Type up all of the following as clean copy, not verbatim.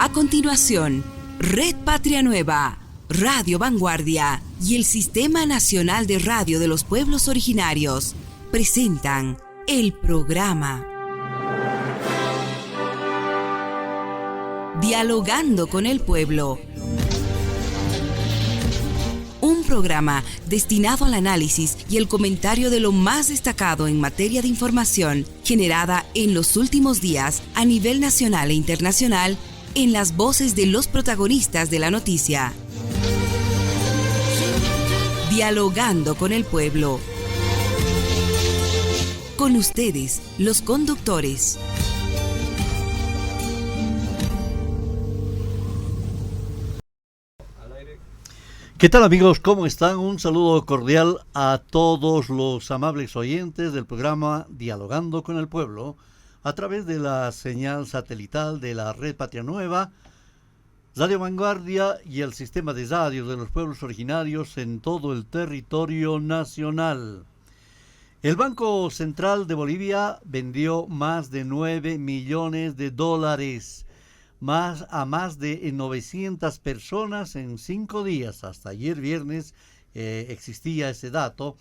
A continuación, Red Patria Nueva, Radio Vanguardia y el Sistema Nacional de Radio de los Pueblos Originarios presentan el programa Dialogando con el Pueblo. Un programa destinado al análisis y el comentario de lo más destacado en materia de información generada en los últimos días a nivel nacional e internacional en las voces de los protagonistas de la noticia. Dialogando con el Pueblo. Con ustedes, los conductores. ¿Qué tal, amigos? ¿Cómo están? Un saludo cordial a todos los amables oyentes del programa Dialogando con el Pueblo a través de la señal satelital de la Red Patria Nueva, Radio Vanguardia y el sistema de radios de los pueblos originarios en todo el territorio nacional. El Banco Central de Bolivia vendió más de 9 millones de dólares a más de 900 personas en 5 días. Hasta ayer viernes existía ese dato,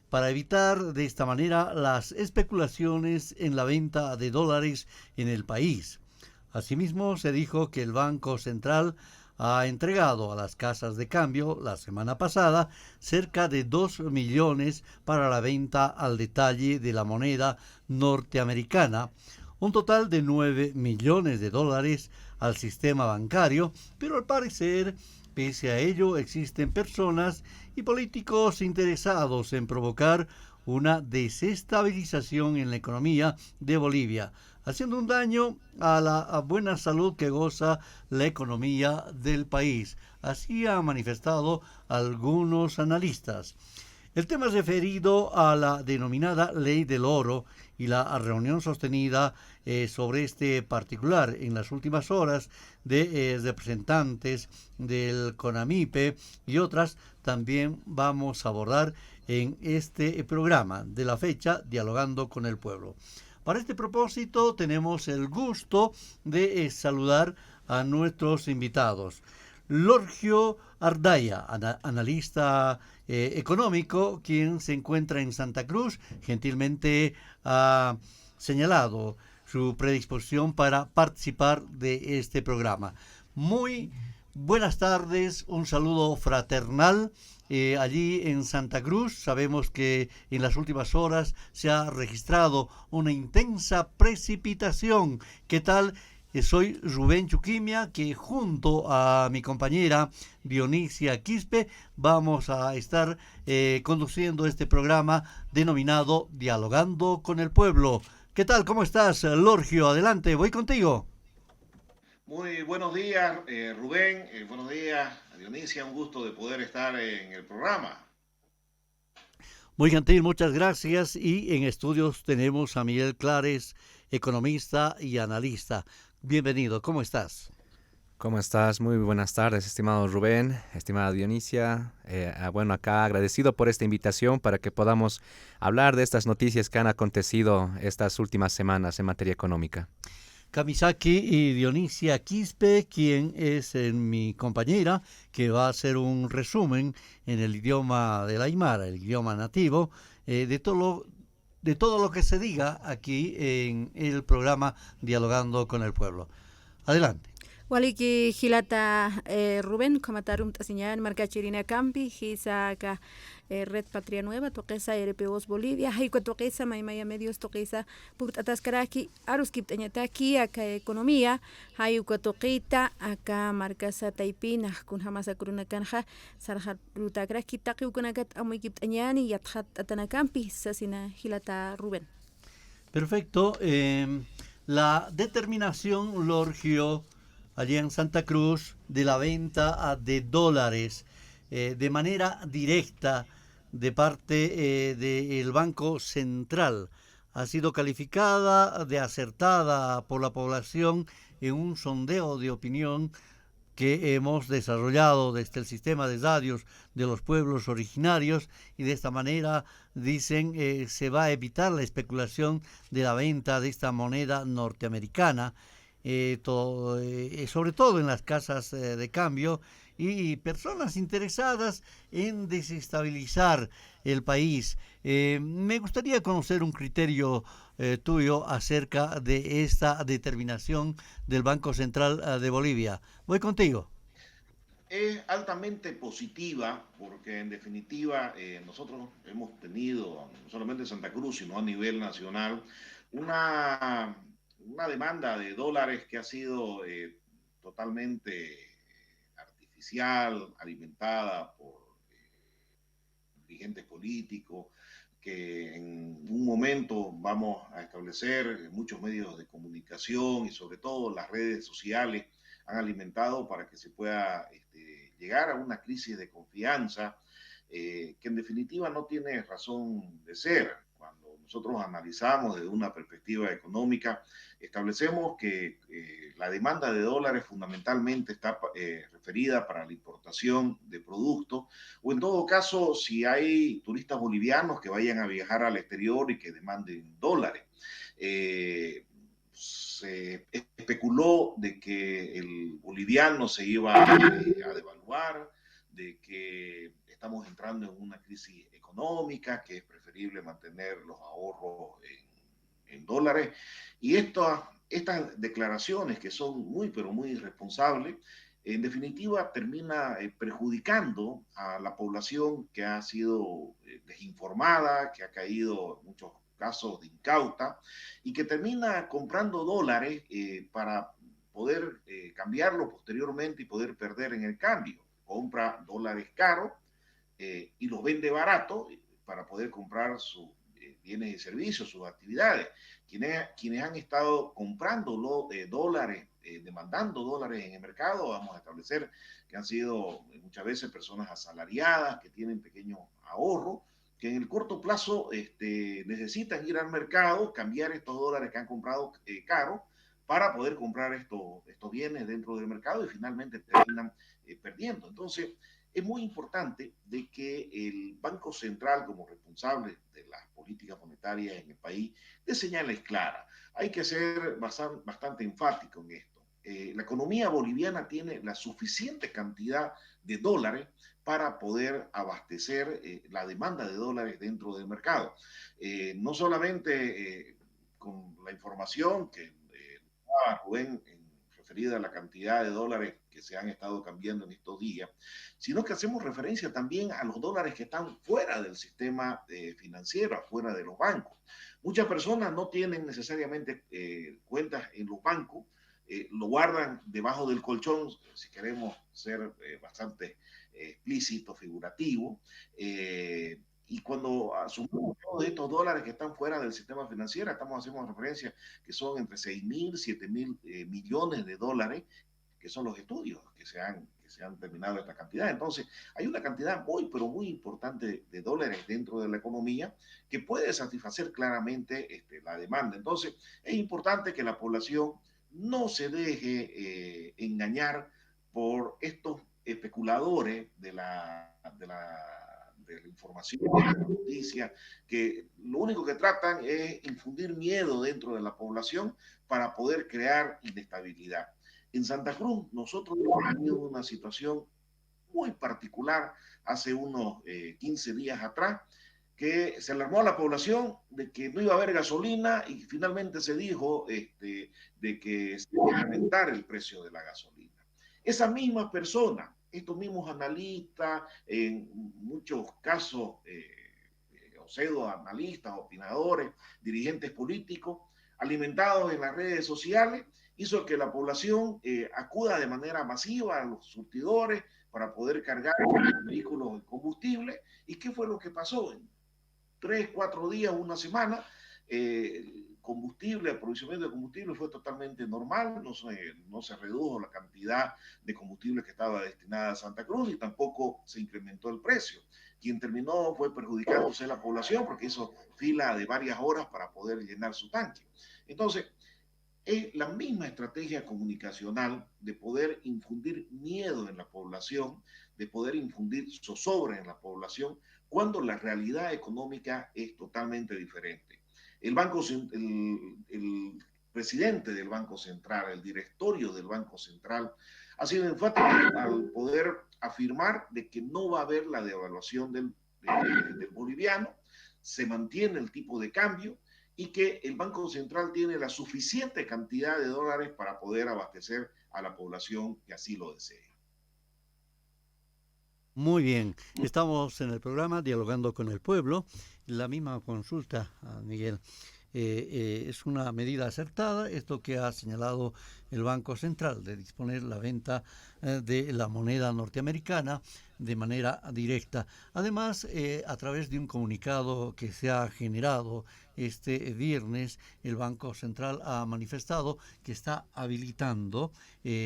para evitar de esta manera las especulaciones en la venta de dólares en el país. Asimismo, se dijo que el Banco Central ha entregado a las casas de cambio la semana pasada cerca de 2 millones para la venta al detalle de la moneda norteamericana, un total de 9 millones de dólares al sistema bancario, pero al parecer, pese a ello, existen personas y políticos interesados en provocar una desestabilización en la economía de Bolivia, haciendo un daño a la buena salud que goza la economía del país. Así han manifestado algunos analistas. El tema es referido a la denominada Ley del Oro y la reunión sostenida sobre este particular en las últimas horas de representantes del CONAMIPE y otras también vamos a abordar en este programa de la fecha Dialogando con el Pueblo. Para este propósito tenemos el gusto de saludar a nuestros invitados. Lorgio Ardaya, analista económico, quien se encuentra en Santa Cruz, gentilmente ha señalado su predisposición para participar de este programa. Muy buenas tardes, un saludo fraternal. Allí en Santa Cruz sabemos que en las últimas horas se ha registrado una intensa precipitación. ¿Qué tal? Soy Rubén Chuquimia, que junto a mi compañera Dionisia Quispe vamos a estar conduciendo este programa denominado Dialogando con el Pueblo. ¿Qué tal? ¿Cómo estás, Lorgio? Adelante, voy contigo. Muy buenos días, Rubén. Buenos días, Dionisia. Un gusto de poder estar en el programa. Muy gentil, muchas gracias. Y en estudios tenemos a Miguel Clares, economista y analista. Bienvenido, ¿cómo estás? ¿Cómo estás? Muy buenas tardes, estimado Rubén, estimada Dionisia. Bueno, acá agradecido por esta invitación para que podamos hablar de estas noticias que han acontecido estas últimas semanas en materia económica. Kamisaki y Dionisia Quispe, quien es mi compañera, que va a hacer un resumen en el idioma del Aymara, el idioma nativo, de todo lo que se diga aquí en el programa Dialogando con el Pueblo. Adelante. Waliki hilata Rubén komatarum tasinyan marca chirina campi hisaka Red Patria Nueva toquesa RPOs Bolivia haiko toquesa maimaya medios toquesa put ataskaraki aruskip tañataki aka economía haiko toquita aka marcasa taipina kun hamasa kuruna kanja sarhat rutakraki taqi kunakat amuikip tañani yathat atanacampi sasina hilata Rubén. Perfecto. La determinación, Lorgio, allí en Santa Cruz, de la venta de dólares de manera directa de parte del Banco Central ha sido calificada de acertada por la población en un sondeo de opinión que hemos desarrollado desde el sistema de radios de los pueblos originarios, y de esta manera dicen se va a evitar la especulación de la venta de esta moneda norteamericana. sobre todo en las casas de cambio, y personas interesadas en desestabilizar el país. Me gustaría conocer un criterio tuyo acerca de esta determinación del Banco Central de Bolivia. Voy contigo. Es altamente positiva porque en definitiva nosotros hemos tenido, no solamente en Santa Cruz, sino a nivel nacional, una, una demanda de dólares que ha sido totalmente artificial, alimentada por dirigentes políticos, que en un momento vamos a establecer muchos medios de comunicación y sobre todo las redes sociales han alimentado para que se pueda llegar a una crisis de confianza que en definitiva no tiene razón de ser. Cuando nosotros analizamos desde una perspectiva económica, establecemos que la demanda de dólares fundamentalmente está referida para la importación de productos, o en todo caso, si hay turistas bolivianos que vayan a viajar al exterior y que demanden dólares. Se especuló de que el boliviano se iba a devaluar, de que estamos entrando en una crisis económica, que es preferible mantener los ahorros en dólares. Y estas declaraciones que son muy, pero muy irresponsables, en definitiva termina perjudicando a la población que ha sido desinformada, que ha caído en muchos casos de incauta y que termina comprando dólares para poder cambiarlo posteriormente y poder perder en el cambio. Compra dólares caros y los vende barato para poder comprar sus bienes y servicios, sus actividades. Quienes han estado comprando dólares, demandando dólares en el mercado, vamos a establecer que han sido muchas veces personas asalariadas, que tienen pequeños ahorros, que en el corto plazo necesitan ir al mercado, cambiar estos dólares que han comprado caros para poder comprar estos bienes dentro del mercado y finalmente terminan perdiendo. Entonces, es muy importante de que el Banco Central, como responsable de las políticas monetarias en el país, dé señales claras. Hay que ser bastante enfático en esto. La economía boliviana tiene la suficiente cantidad de dólares para poder abastecer la demanda de dólares dentro del mercado. No solamente con la información que Rubén referida a la cantidad de dólares que se han estado cambiando en estos días, sino que hacemos referencia también a los dólares que están fuera del sistema financiero, fuera de los bancos. Muchas personas no tienen necesariamente cuentas en los bancos, lo guardan debajo del colchón, si queremos ser bastante explícito, figurativo, y cuando asumimos todos estos dólares que están fuera del sistema financiero, hacemos referencia que son entre 6.000, 7.000 millones de dólares, que son los estudios que se han terminado esta cantidad. Entonces, hay una cantidad muy, pero muy importante de dólares dentro de la economía que puede satisfacer claramente la demanda. Entonces, es importante que la población no se deje engañar por estos especuladores de la información, de la noticia, que lo único que tratan es infundir miedo dentro de la población para poder crear inestabilidad. En Santa Cruz nosotros hemos tenido una situación muy particular hace unos 15 días atrás, que se alarmó a la población de que no iba a haber gasolina y finalmente se dijo de que se iba a aumentar el precio de la gasolina. Esa misma persona, estos mismos analistas, en muchos casos, o pseudo analistas, opinadores, dirigentes políticos, alimentados en las redes sociales, hizo que la población acuda de manera masiva a los surtidores para poder cargar vehículos de combustible. ¿Y qué fue lo que pasó? En 3, 4 días, una semana, el aprovisionamiento de combustible fue totalmente normal, no se redujo la cantidad de combustible que estaba destinada a Santa Cruz y tampoco se incrementó el precio. Quien terminó fue perjudicándose la población porque hizo fila de varias horas para poder llenar su tanque. Entonces, es la misma estrategia comunicacional de poder infundir miedo en la población, de poder infundir zozobra en la población, cuando la realidad económica es totalmente diferente. El presidente del Banco Central, el directorio del Banco Central, ha sido enfático al poder afirmar de que no va a haber la devaluación del boliviano, se mantiene el tipo de cambio y que el Banco Central tiene la suficiente cantidad de dólares para poder abastecer a la población que así lo desee. Muy bien, estamos en el programa Dialogando con el Pueblo. La misma consulta, Miguel. Es una medida acertada, esto que ha señalado el Banco Central, de disponer la venta de la moneda norteamericana de manera directa. Además, a través de un comunicado que se ha generado este viernes, el Banco Central ha manifestado que está habilitando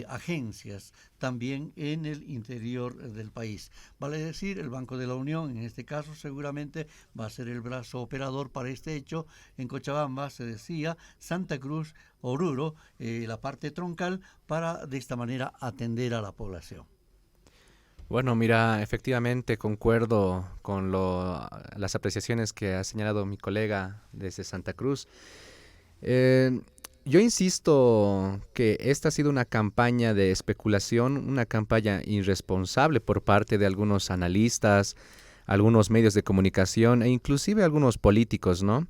agencias también en el interior del país. Vale decir, el Banco de la Unión, en este caso, seguramente va a ser el brazo operador para este hecho. En Cochabamba se decía Santa Cruz, Oruro, la parte troncal, para de esta manera atender a la población. Bueno, mira, efectivamente concuerdo con las apreciaciones que ha señalado mi colega desde Santa Cruz. Yo insisto que esta ha sido una campaña de especulación, una campaña irresponsable por parte de algunos analistas, algunos medios de comunicación e inclusive algunos políticos, ¿no?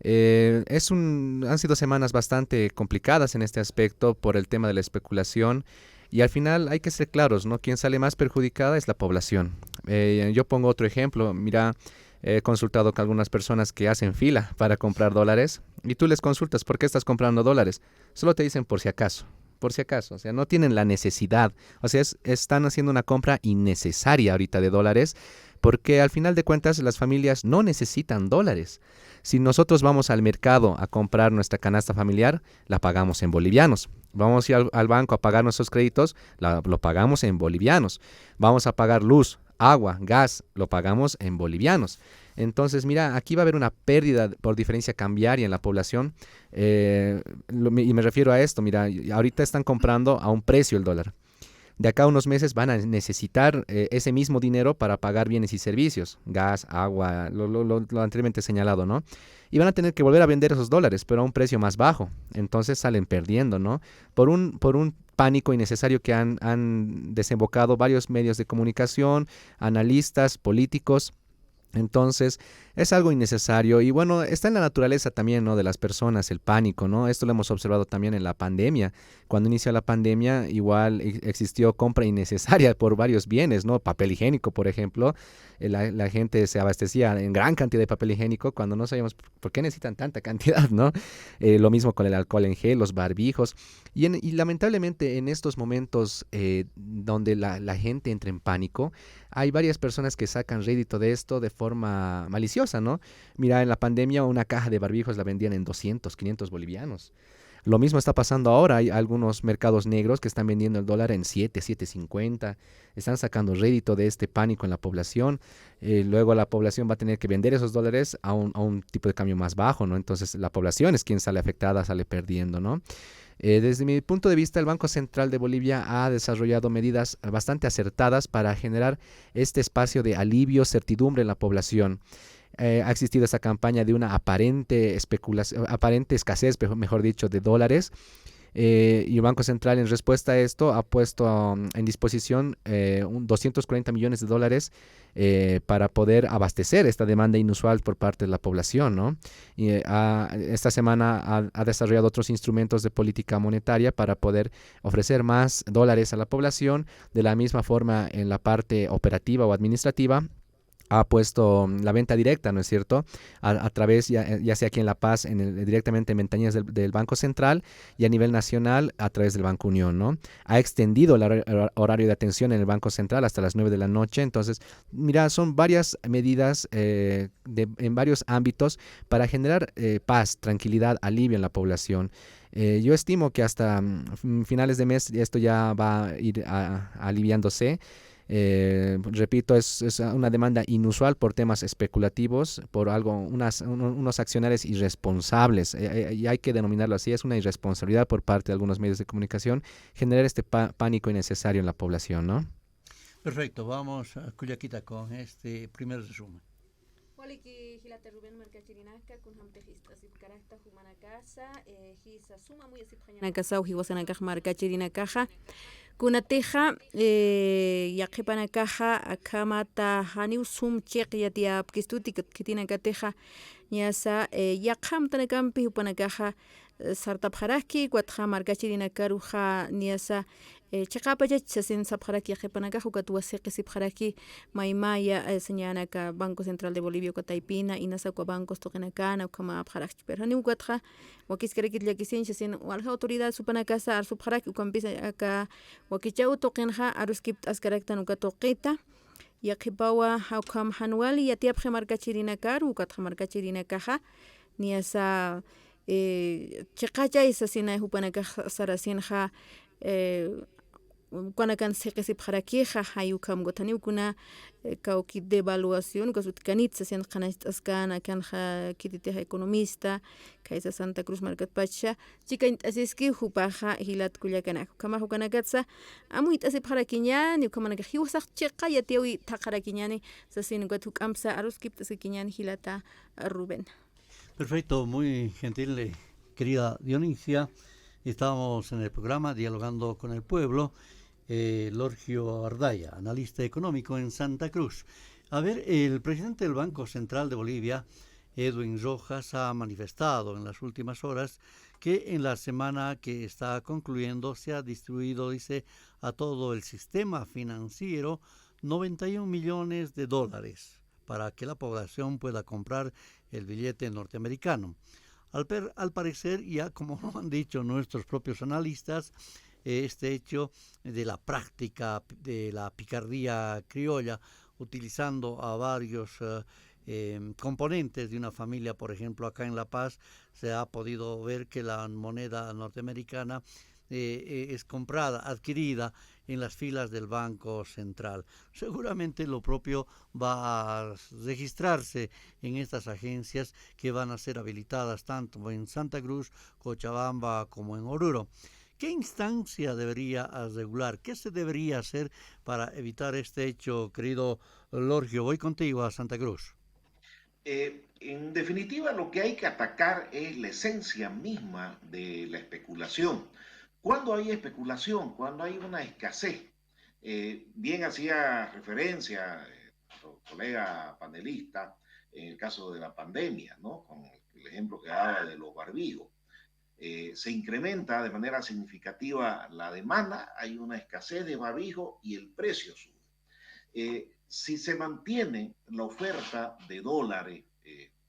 Han sido semanas bastante complicadas en este aspecto por el tema de la especulación. Y al final hay que ser claros, ¿no? Quien sale más perjudicada es la población. Yo pongo otro ejemplo. Mira, he consultado con algunas personas que hacen fila para comprar dólares y tú les consultas, ¿por qué estás comprando dólares? Solo te dicen por si acaso. O sea, no tienen la necesidad. O sea, están haciendo una compra innecesaria ahorita de dólares porque al final de cuentas las familias no necesitan dólares. Si nosotros vamos al mercado a comprar nuestra canasta familiar, la pagamos en bolivianos. Vamos a ir al banco a pagar nuestros créditos, lo pagamos en bolivianos. Vamos a pagar luz, agua, gas, lo pagamos en bolivianos. Entonces, mira, aquí va a haber una pérdida por diferencia cambiaria en la población. Y me refiero a esto, mira, ahorita están comprando a un precio el dólar. De acá a unos meses van a necesitar ese mismo dinero para pagar bienes y servicios, gas, agua, lo anteriormente señalado, ¿no? Y van a tener que volver a vender esos dólares, pero a un precio más bajo. Entonces salen perdiendo, ¿no? Por un pánico innecesario que han desembocado varios medios de comunicación, analistas, políticos. Entonces, es algo innecesario y bueno, está en la naturaleza también, ¿no? De las personas, el pánico, ¿no? Esto lo hemos observado también en la pandemia. Cuando inició la pandemia, igual existió compra innecesaria por varios bienes, ¿no? Papel higiénico, por ejemplo. La gente se abastecía en gran cantidad de papel higiénico cuando no sabíamos por qué necesitan tanta cantidad, ¿no? Lo mismo con el alcohol en gel, los barbijos. Y lamentablemente en estos momentos donde la gente entra en pánico, hay varias personas que sacan rédito de esto de forma maliciosa, ¿no? Mira, en la pandemia una caja de barbijos la vendían en 200, 500 bolivianos. Lo mismo está pasando ahora. Hay algunos mercados negros que están vendiendo el dólar en 7.50. Están sacando rédito de este pánico en la población. Luego la población va a tener que vender esos dólares a un tipo de cambio más bajo, ¿no? Entonces la población es quien sale afectada, sale perdiendo, ¿no? Desde mi punto de vista, el Banco Central de Bolivia ha desarrollado medidas bastante acertadas para generar este espacio de alivio, certidumbre en la población. Ha existido esa campaña de una aparente escasez, mejor dicho, de dólares. Y el Banco Central, en respuesta a esto, ha puesto en disposición 240 millones de dólares para poder abastecer esta demanda inusual por parte de la población, ¿no? Y esta semana ha desarrollado otros instrumentos de política monetaria para poder ofrecer más dólares a la población. De la misma forma, en la parte operativa o administrativa, ha puesto la venta directa, ¿no es cierto?, a través, ya sea aquí en La Paz, directamente en ventanillas del Banco Central, y a nivel nacional a través del Banco Unión, ¿no? Ha extendido el horario de atención en el Banco Central hasta las 9 de la noche. Entonces, mira, son varias medidas en varios ámbitos para generar paz, tranquilidad, alivio en la población. Yo estimo que hasta finales de mes esto ya va a ir aliviándose. Repito, es una demanda inusual por temas especulativos, por unos accionarios irresponsables, y hay que denominarlo así. Es una irresponsabilidad por parte de algunos medios de comunicación generar este pánico innecesario en la población, ¿no? Perfecto, vamos a Cuyaquita con este primer resumen. Waliki hilata Rubén marcachirinaka kun hamtejista sip karakta humana casa hisa suma muy asip hañana casa uhiwasana kaj marcachirinakaja kunateja yaqipana caja akamata haniu sum cheq yatia kistuti kitina kateja nyasa yaqhamtana kampi upana caja sartapjaraki kuatja marcachirina karuja niasa chaqapacha chasin sapjaraki yaqipana caja ukatuwasiqi sipjaraki maymaya señanaka Banco Central de Bolivia ukataipina inasa kwa bancos toqinakana ukama apjaraki pero hani ukatja wakiskaraki llakisin chasin walja autoridad supana casa arsupjaraki ukampisa aka wakichau toqinja aruskip askaraktan ukatoqita yaqipawa hawkam hanwali yatiapje marcachirinakaru ukatja marcachirinakaja niasa chiqacha isasina hupanaka sarasinja kuanakan siqisipjarakija hayukam gotaniukuna kawki devaluación kasutkanitsa sen qanachtaskana kanja kititeja economista kaisa Santa Cruz markatpacha chikaintasiski hupaja hilat kullakanaka kama hukanakatsa amu itasipjarakiña niukamanaka hiwasaq chiqa yatiawi taqarakiñani sasin hukamsa aruskiptaskiñani hilata Rubén. Perfecto, muy gentil, querida Dionisia. Estamos en el programa Dialogando con el Pueblo. Lorgio Ardaya, analista económico en Santa Cruz. A ver, el presidente del Banco Central de Bolivia, Edwin Rojas, ha manifestado en las últimas horas que en la semana que está concluyendo se ha distribuido, dice, a todo el sistema financiero 91 millones de dólares para que la población pueda comprar el billete norteamericano. Al parecer, ya como lo han dicho nuestros propios analistas, este hecho de la práctica de la picardía criolla, utilizando a varios componentes de una familia, por ejemplo, acá en La Paz, se ha podido ver que la moneda norteamericana es comprada, adquirida en las filas del Banco Central. Seguramente lo propio va a registrarse en estas agencias que van a ser habilitadas tanto en Santa Cruz, Cochabamba como en Oruro. ¿Qué instancia debería regular? ¿Qué se debería hacer para evitar este hecho, querido Lorgio? Voy contigo a Santa Cruz. En definitiva, lo que hay que atacar es la esencia misma de la especulación. Cuando hay especulación, cuando hay una escasez, bien hacía referencia nuestro colega panelista en el caso de la pandemia, ¿no? Con el ejemplo que daba de los barbijos. Se incrementa de manera significativa la demanda, hay una escasez de barbijos y el precio sube. Si se mantiene la oferta de dólares,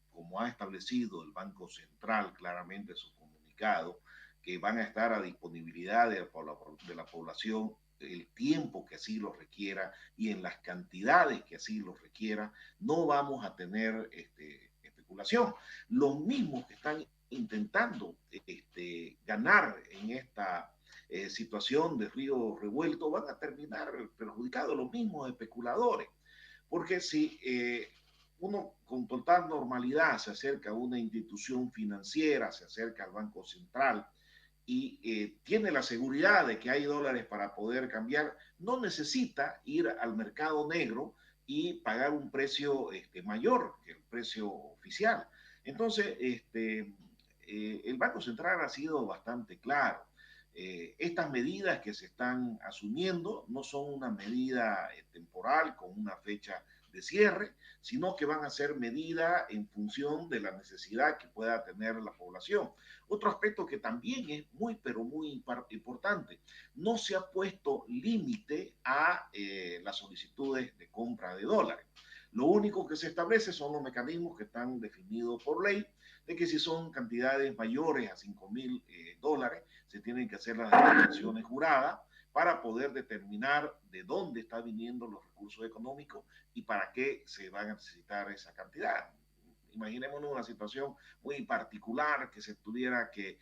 como ha establecido el Banco Central claramente en su comunicado, que van a estar a disponibilidad de la población el tiempo que así lo requiera y en las cantidades que así lo requiera, no vamos a tener especulación. Los mismos que están intentando ganar en esta situación de río revuelto van a terminar perjudicados, los mismos especuladores, porque si uno con total normalidad se acerca a una institución financiera, se acerca al Banco Central y tiene la seguridad de que hay dólares para poder cambiar, no necesita ir al mercado negro y pagar un precio mayor que el precio oficial. Entonces, el Banco Central ha sido bastante claro. Estas medidas que se están asumiendo no son una medida temporal con una fecha de cierre, sino que van a ser medidas en función de la necesidad que pueda tener la población. Otro aspecto que también es muy, pero muy importante, no se ha puesto límite a las solicitudes de compra de dólares. Lo único que se establece son los mecanismos que están definidos por ley, de que si son cantidades mayores a $5,000, se tienen que hacer las declaraciones juradas para poder determinar de dónde están viniendo los recursos económicos y para qué se van a necesitar esa cantidad. Imaginémonos una situación muy particular que se tuviera que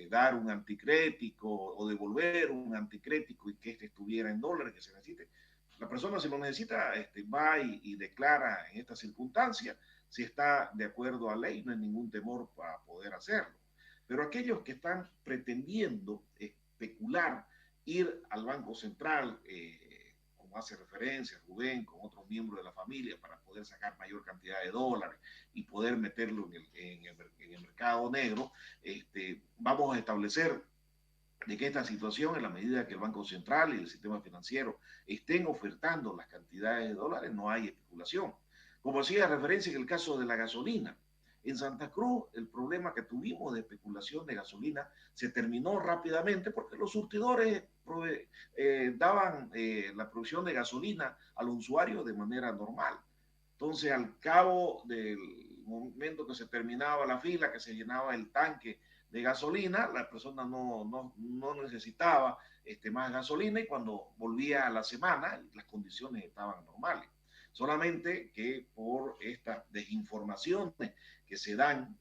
dar un anticrético o devolver un anticrético y que estuviera en dólares, que se necesite. La persona, si lo necesita, va y declara en esta circunstancia. Si está de acuerdo a ley, no hay ningún temor para poder hacerlo. Pero aquellos que están pretendiendo especular, ir al Banco Central, como hace referencia Rubén, con otros miembros de la familia para poder sacar mayor cantidad de dólares y poder meterlo en el mercado negro, vamos a establecer de que esta situación, en la medida que el Banco Central y el sistema financiero estén ofertando las cantidades de dólares, no hay especulación. Como hacía referencia en el caso de la gasolina, en Santa Cruz el problema que tuvimos de especulación de gasolina se terminó rápidamente porque los surtidores daban la producción de gasolina a los usuarios de manera normal. Entonces, al cabo del momento que se terminaba la fila, que se llenaba el tanque de gasolina, la persona no necesitaba más gasolina, y cuando volvía a la semana las condiciones estaban normales. Solamente que por estas desinformaciones que se dan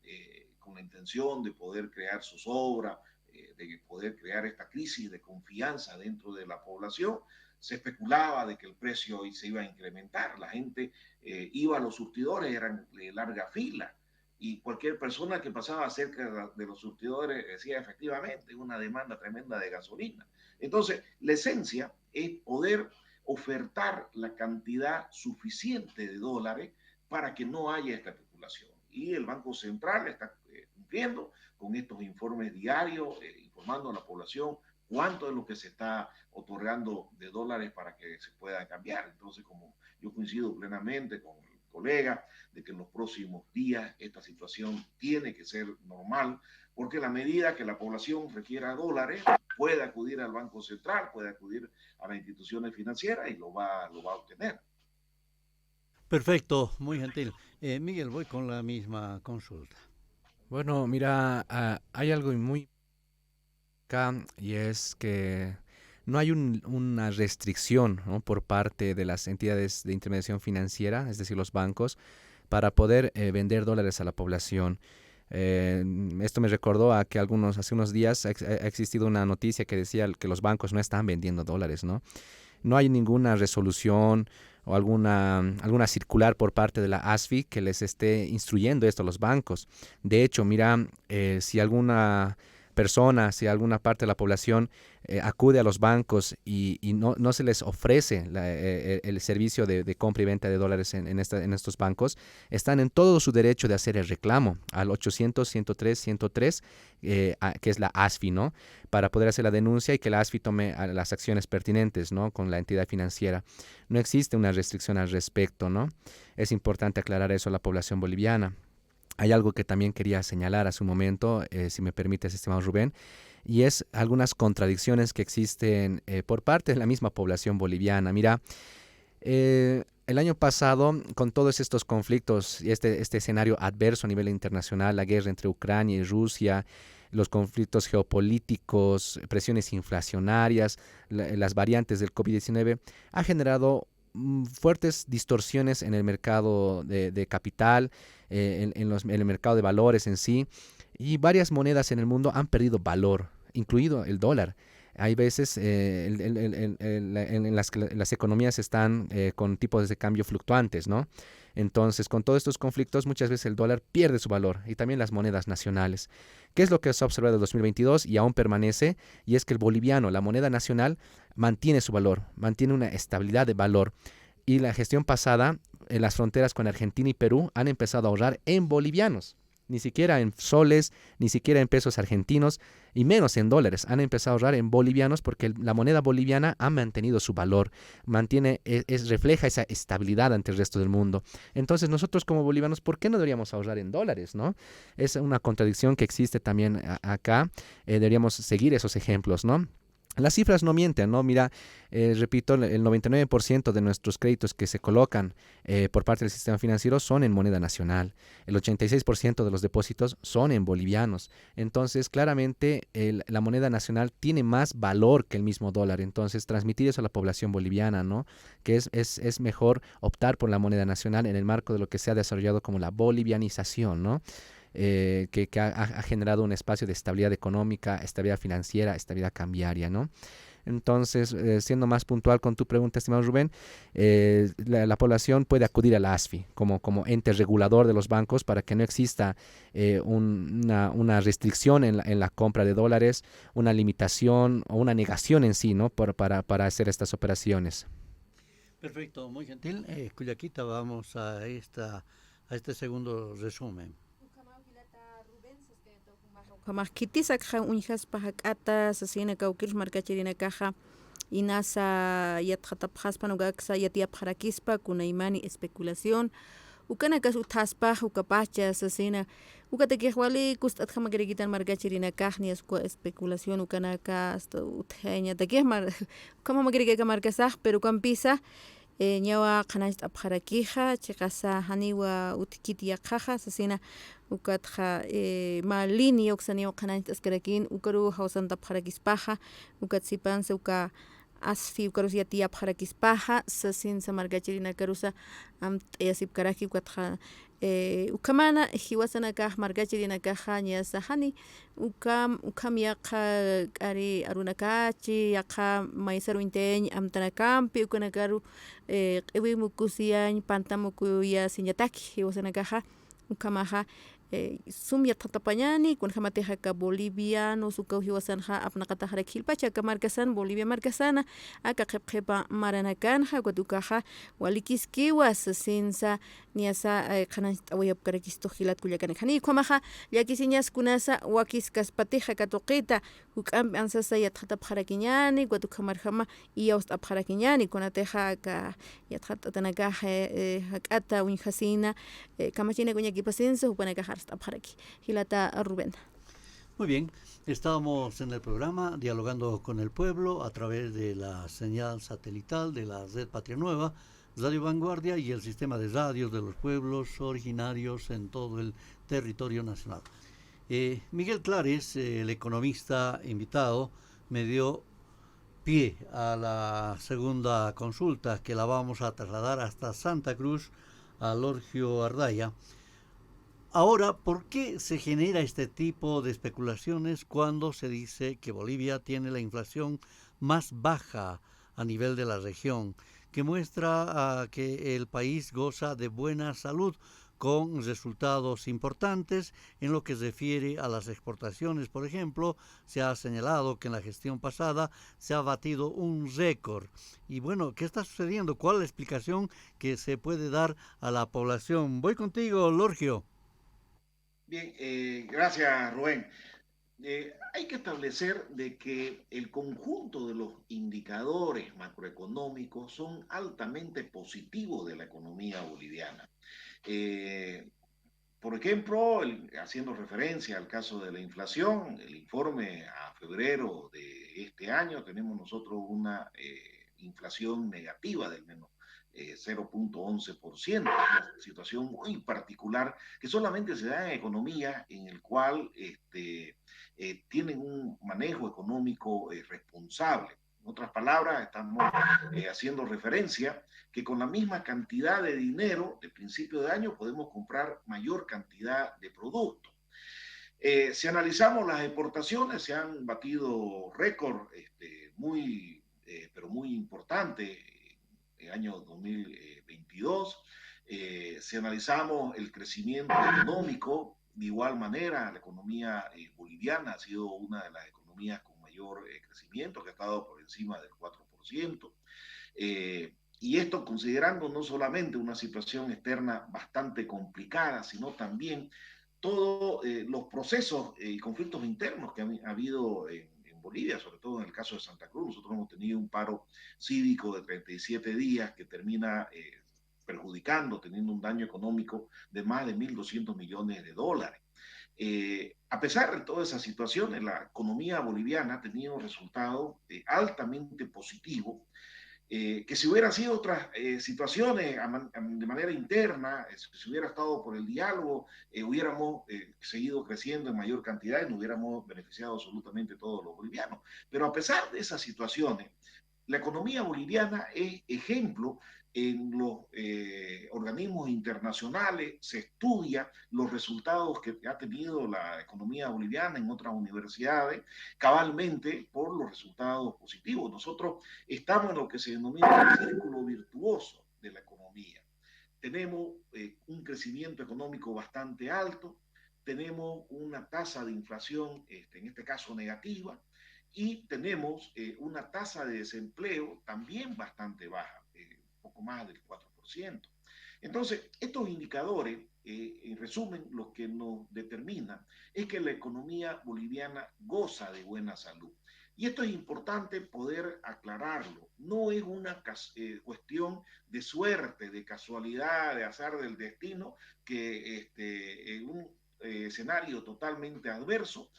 con la intención de poder crear zozobra, de poder crear esta crisis de confianza dentro de la población, se especulaba de que el precio se iba a incrementar. La gente iba a los surtidores, eran larga fila, y cualquier persona que pasaba cerca de los surtidores decía efectivamente una demanda tremenda de gasolina. Entonces, la esencia es poder ofertar la cantidad suficiente de dólares para que no haya esta especulación. Y el Banco Central está cumpliendo con estos informes diarios, informando a la población cuánto es lo que se está otorgando de dólares para que se pueda cambiar. Entonces, como yo coincido plenamente con el colega de que en los próximos días esta situación tiene que ser normal, porque a la medida que la población requiera dólares, puede acudir al Banco Central, puede acudir a las instituciones financieras y lo va a obtener. Perfecto, muy gentil. Miguel, voy con la misma consulta. Bueno, mira, hay algo muy acá, y es que no hay una restricción, ¿no?, por parte de las entidades de intermediación financiera, es decir, los bancos, para poder vender dólares a la población. Esto me recordó a que hace unos días ha existido una noticia que decía que los bancos no están vendiendo dólares, ¿no? No hay ninguna resolución o alguna circular por parte de la ASFI que les esté instruyendo esto a los bancos. De hecho, mira, si alguna persona, si alguna parte de la población acude a los bancos y no se les ofrece el servicio de compra y venta de dólares en estos bancos, están en todo su derecho de hacer el reclamo al 800-103-103, que es la ASFI, ¿no?, para poder hacer la denuncia y que la ASFI tome las acciones pertinentes, ¿no?, con la entidad financiera. No existe una restricción al respecto, ¿no? Es importante aclarar eso a la población boliviana. Hay algo que también quería señalar hace un momento, si me permites, estimado Rubén, y es algunas contradicciones que existen por parte de la misma población boliviana. Mira, el año pasado, con todos estos conflictos y este escenario adverso a nivel internacional, la guerra entre Ucrania y Rusia, los conflictos geopolíticos, presiones inflacionarias, las variantes del COVID-19, ha generado fuertes distorsiones en el mercado de capital, en el mercado de valores en sí, y varias monedas en el mundo han perdido valor, incluido el dólar. Hay veces en las que las economías están con tipos de cambio fluctuantes, ¿no? Entonces, con todos estos conflictos, muchas veces el dólar pierde su valor, y también las monedas nacionales. ¿Qué es lo que se ha observado en 2022 y aún permanece? Y es que el boliviano, la moneda nacional, mantiene su valor, mantiene una estabilidad de valor. Y la gestión pasada, en las fronteras con Argentina y Perú, han empezado a ahorrar en bolivianos. Ni siquiera en soles, ni siquiera en pesos argentinos, y menos en dólares. Han empezado a ahorrar en bolivianos porque la moneda boliviana ha mantenido su valor, refleja esa estabilidad ante el resto del mundo. Entonces, nosotros como bolivianos, ¿por qué no deberíamos ahorrar en dólares, no? Es una contradicción que existe también acá. Deberíamos seguir esos ejemplos, ¿no? Las cifras no mienten, ¿no? Mira, repito, el 99% de nuestros créditos que se colocan por parte del sistema financiero son en moneda nacional. El 86% de los depósitos son en bolivianos. Entonces, claramente, la moneda nacional tiene más valor que el mismo dólar. Entonces, transmitir eso a la población boliviana, ¿no?, que es mejor optar por la moneda nacional en el marco de lo que se ha desarrollado como la bolivianización, ¿no? Que ha generado un espacio de estabilidad económica, estabilidad financiera, estabilidad cambiaria, ¿no? Entonces, siendo más puntual con tu pregunta, estimado Rubén, la población puede acudir a la ASFI como ente regulador de los bancos para que no exista una restricción en la compra de dólares, una limitación o una negación en sí, ¿no?, para hacer estas operaciones. Perfecto, muy gentil. Cuyaquita, vamos a este segundo resumen. Kamaq kitisak unhaspa hak'ata sasina kawkil markachirina kaja inasa yatqatapqaspa nugaksa yatiyapqarakispa kunaymani especulación ukanakas uthaspa ukapacha sasina ukatakij wali kustat jamakirikitan markachirina kajni asqua especulación ukanaka hasta utheña takij mar kama makirikaka markasaj pero kampisa ñawa qanachta apqarakija chiqasa haniwa utkit yaqaja sasina ukatja malini oksaniwa qanachta askarakin ukaru hawsanta apqarakispaja ukatsipansa uka asfi ukarus yatiyapqarakispaja sasin samarkachirina karusa am t'ayasipkaraki ukatja ukamana hiwasanakaj markachirinakaja ñasa hani ukam yaqa k'ari arunakachi yaqa maysaru inteña amtanakampi ukanakaru q'iwi mukusiyañ pantamukuya siñataki hiwasanakaja ukamaja sum yatqatapañani kunjamateja bolivianos ukaw hiwasanja apnaqataj kilpacha aka markasana Bolivia markasana aka qhepqhepa maranakanja ukatukaja walikiskiwa sasinsa niasa qanachta t'awayapkarakis hilat kullakani hani qhamaja llakisiñas kunasa wakiskaspateja katuqita uk'ampi ansasa yatqatapqarakiñani watuqhamarjama iyawsta apqarakiñani kunateja ka yatqat'atanakaja hak'ata winhasina kamachina kuñakipasensa upanakaja hasta apqaraki hilata Rubén. Muy bien, estábamos en el programa Dialogando con el Pueblo a través de la señal satelital de la Red Patria Nueva, Radio Vanguardia y el sistema de radios de los pueblos originarios en todo el territorio nacional. Miguel Clares, el economista invitado, me dio pie a la segunda consulta que la vamos a trasladar hasta Santa Cruz, a Lorgio Ardaya. Ahora, ¿por qué se genera este tipo de especulaciones cuando se dice que Bolivia tiene la inflación más baja a nivel de la región, que muestra que el país goza de buena salud, con resultados importantes en lo que se refiere a las exportaciones? Por ejemplo, se ha señalado que en la gestión pasada se ha batido un récord. Y bueno, ¿qué está sucediendo? ¿Cuál es la explicación que se puede dar a la población? Voy contigo, Lorgio. Bien, gracias, Rubén. Hay que establecer de que el conjunto de los indicadores macroeconómicos son altamente positivos de la economía boliviana. Por ejemplo, haciendo referencia al caso de la inflación, el informe a febrero de este año, tenemos nosotros una inflación negativa del menos 0.11%, una situación muy particular que solamente se da en economía en el cual tienen un manejo económico responsable. En otras palabras, estamos haciendo referencia que con la misma cantidad de dinero de principio de año podemos comprar mayor cantidad de productos. Si analizamos las exportaciones, se han batido récord pero muy importante el año 2022. Si analizamos el crecimiento económico, de igual manera, la economía boliviana ha sido una de las economías con mayor crecimiento, que ha estado por encima del 4%. Y esto considerando no solamente una situación externa bastante complicada, sino también todos los procesos y conflictos internos que ha habido en Bolivia, sobre todo en el caso de Santa Cruz. Nosotros hemos tenido un paro cívico de 37 días que termina perjudicando, teniendo un daño económico de más de 1.200 millones de dólares. A pesar de todas esas situaciones, la economía boliviana ha tenido resultados altamente positivos, que si hubieran sido otras situaciones de manera interna, si hubiera estado por el diálogo, hubiéramos seguido creciendo en mayor cantidad y nos hubiéramos beneficiado absolutamente todos los bolivianos. Pero a pesar de esas situaciones, la economía boliviana es ejemplo en los organismos internacionales, se estudia los resultados que ha tenido la economía boliviana en otras universidades, cabalmente por los resultados positivos. Nosotros estamos en lo que se denomina el círculo virtuoso de la economía. Tenemos un crecimiento económico bastante alto, tenemos una tasa de inflación, en este caso negativa, y tenemos una tasa de desempleo también bastante baja. poco más del 4%. Entonces, estos indicadores, en resumen, lo que nos determina es que la economía boliviana goza de buena salud. Y esto es importante poder aclararlo. No es una cuestión de suerte, de casualidad, de azar del destino, que en un escenario totalmente adverso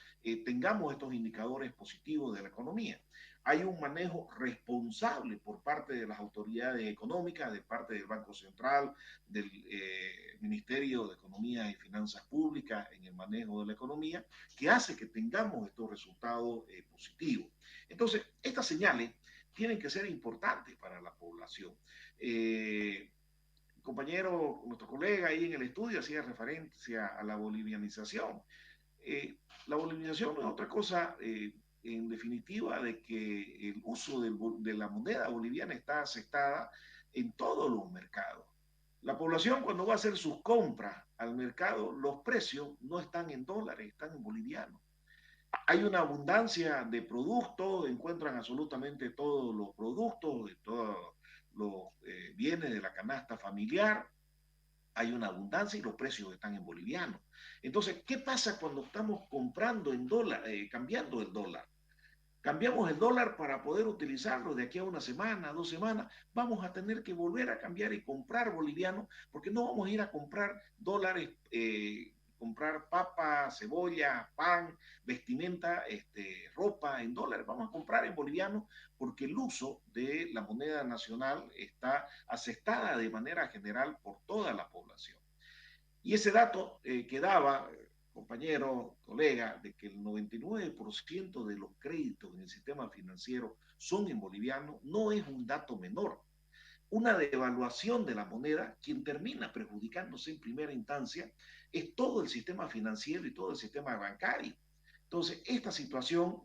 tengamos estos indicadores positivos de la economía. Hay un manejo responsable por parte de las autoridades económicas, de parte del Banco Central, del Ministerio de Economía y Finanzas Públicas en el manejo de la economía, que hace que tengamos estos resultados positivos. Entonces, estas señales tienen que ser importantes para la población. Compañero, nuestro colega ahí en el estudio hacía referencia a la bolivianización. La bolivianización no es otra cosa, en definitiva, de que el uso de la moneda boliviana está aceptada en todos los mercados. La población, cuando va a hacer sus compras al mercado, los precios no están en dólares, están en bolivianos. Hay una abundancia de productos, encuentran absolutamente todos los productos, de todos los bienes de la canasta familiar. Hay una abundancia y los precios están en bolivianos. Entonces, ¿qué pasa cuando estamos comprando en dólar, cambiando el dólar? Cambiamos el dólar para poder utilizarlo de aquí a una semana, 2 semanas, vamos a tener que volver a cambiar y comprar bolivianos, porque no vamos a ir a comprar dólares, comprar papa, cebolla, pan, vestimenta, ropa en dólares. Vamos a comprar en bolivianos porque el uso de la moneda nacional está aceptada de manera general por toda la población. Y ese dato que daba, compañero, colega, de que el 99% de los créditos en el sistema financiero son en boliviano, no es un dato menor. Una devaluación de la moneda, quien termina perjudicándose en primera instancia, es todo el sistema financiero y todo el sistema bancario. Entonces, esta situación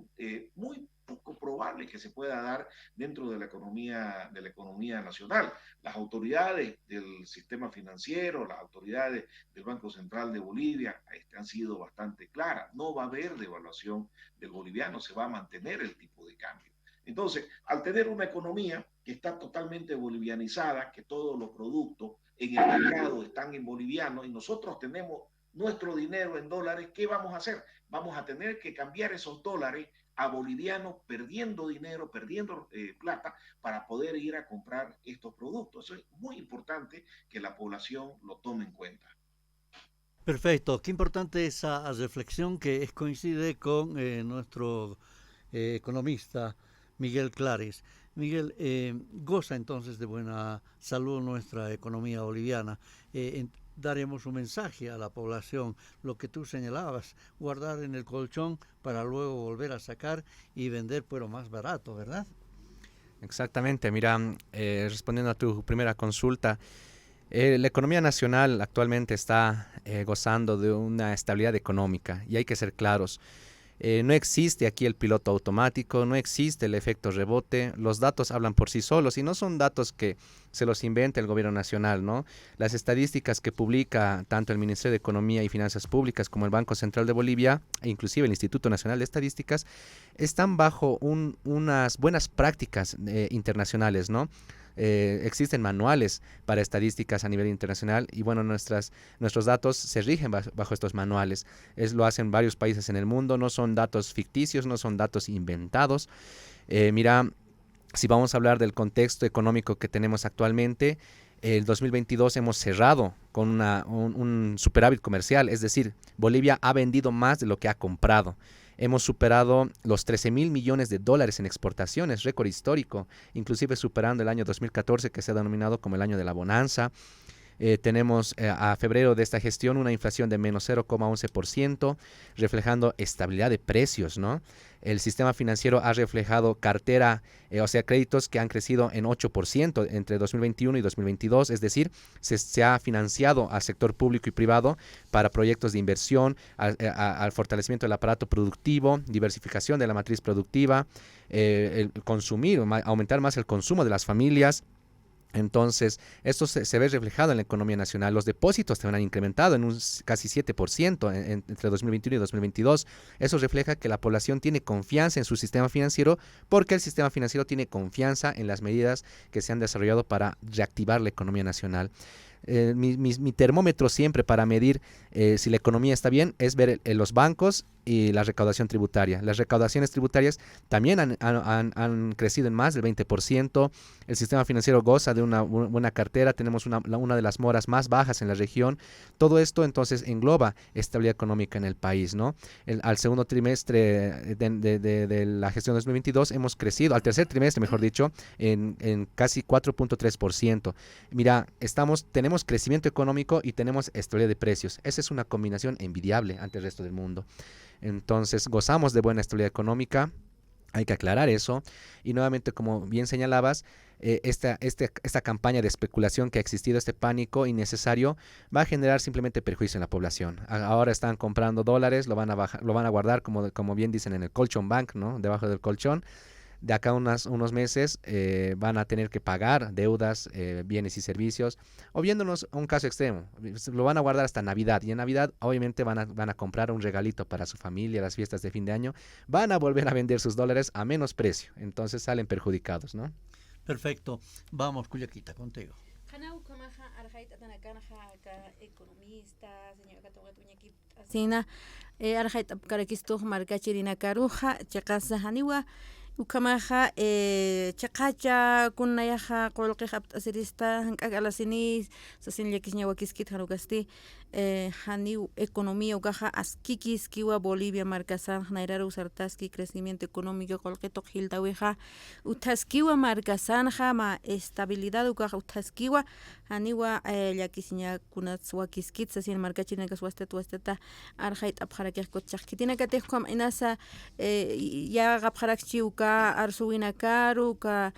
muy poco probable que se pueda dar dentro de la economía nacional. Las autoridades del sistema financiero, las autoridades del Banco Central de Bolivia han sido bastante claras. No va a haber devaluación del boliviano, se va a mantener el tipo de cambio. Entonces, al tener una economía que está totalmente bolivianizada, que todos los productos en el mercado están en boliviano y nosotros tenemos nuestro dinero en dólares, ¿qué vamos a hacer? Vamos a tener que cambiar esos dólares a bolivianos, perdiendo dinero, perdiendo plata, para poder ir a comprar estos productos. Eso es muy importante que la población lo tome en cuenta. Perfecto, qué importante esa reflexión que coincide con nuestro economista Miguel Claris. Miguel, goza entonces de buena salud nuestra economía boliviana. Daremos un mensaje a la población, lo que tú señalabas, guardar en el colchón para luego volver a sacar y vender, pero más barato, ¿verdad? Exactamente, mira, respondiendo a tu primera consulta, la economía nacional actualmente está gozando de una estabilidad económica y hay que ser claros. No existe aquí el piloto automático, no existe el efecto rebote, los datos hablan por sí solos y no son datos que se los inventa el gobierno nacional, ¿no? Las estadísticas que publica tanto el Ministerio de Economía y Finanzas Públicas como el Banco Central de Bolivia e inclusive el Instituto Nacional de Estadísticas están bajo unas buenas prácticas internacionales, ¿no? Existen manuales para estadísticas a nivel internacional y bueno, nuestros datos se rigen bajo estos manuales. Lo hacen varios países en el mundo, no son datos ficticios, no son datos inventados. Mira, si vamos a hablar del contexto económico que tenemos actualmente, el 2022 hemos cerrado con un superávit comercial, es decir, Bolivia ha vendido más de lo que ha comprado. Hemos superado los 13,000 millones de dólares en exportaciones, récord histórico, inclusive superando el año 2014 que se ha denominado como el año de la bonanza. Tenemos a febrero de esta gestión una inflación de menos 0,11%, reflejando estabilidad de precios, ¿no? El sistema financiero ha reflejado cartera, o sea, créditos que han crecido en 8% entre 2021 y 2022, es decir, se ha financiado al sector público y privado para proyectos de inversión, al fortalecimiento del aparato productivo, diversificación de la matriz productiva, el consumir, aumentar más el consumo de las familias. Entonces, esto se ve reflejado en la economía nacional. Los depósitos también han incrementado en un casi 7% entre 2021 y 2022. Eso refleja que la población tiene confianza en su sistema financiero porque el sistema financiero tiene confianza en las medidas que se han desarrollado para reactivar la economía nacional. Mi termómetro siempre para medir si la economía está bien es ver los bancos y la recaudación tributaria. Las recaudaciones tributarias también han crecido en más del 20%. El sistema financiero goza de una buena cartera. Tenemos una de las moras más bajas en la región. Todo esto entonces engloba estabilidad económica en el país, ¿no? Al segundo trimestre de la gestión 2022 hemos crecido, al tercer trimestre mejor dicho, en casi 4.3%. Mira, tenemos crecimiento económico y tenemos estabilidad de precios. Esa es una combinación envidiable ante el resto del mundo. Entonces, gozamos de buena estabilidad económica, hay que aclarar eso. Y nuevamente, como bien señalabas, esta campaña de especulación que ha existido, este pánico innecesario, va a generar simplemente perjuicio en la población. Ahora están comprando dólares, lo van a guardar, como bien dicen, en el colchón bank, ¿no? Debajo del colchón. De acá a unos meses van a tener que pagar deudas, bienes y servicios, o viéndonos a un caso extremo, lo van a guardar hasta Navidad, y en Navidad obviamente van a comprar un regalito para su familia, las fiestas de fin de año, van a volver a vender sus dólares a menos precio, entonces salen perjudicados, ¿no? Perfecto. Vamos, Cuyaquita, contigo. Sina arjait apkarakistuj markachirina karuja chaqasa haniwa ukamaja chaqacha kunayaja qolqiqa apt'asirista hank'ak alasini sasin llakisña wakiskit hanukasti haniw economía ukaja askikiskiwa Bolivia markasan nairaru sartaski crecimiento económico qolqitoq hiltawija utaskiwa markasanja ma estabilidad ukaja utaskiwa haniwa llakisña kunats wakiskit sasin markachinakas wastata arjait apqarakiqkut chaqkitinakatejkuam inasa ya qapqarakchi uka arsuwina karu ka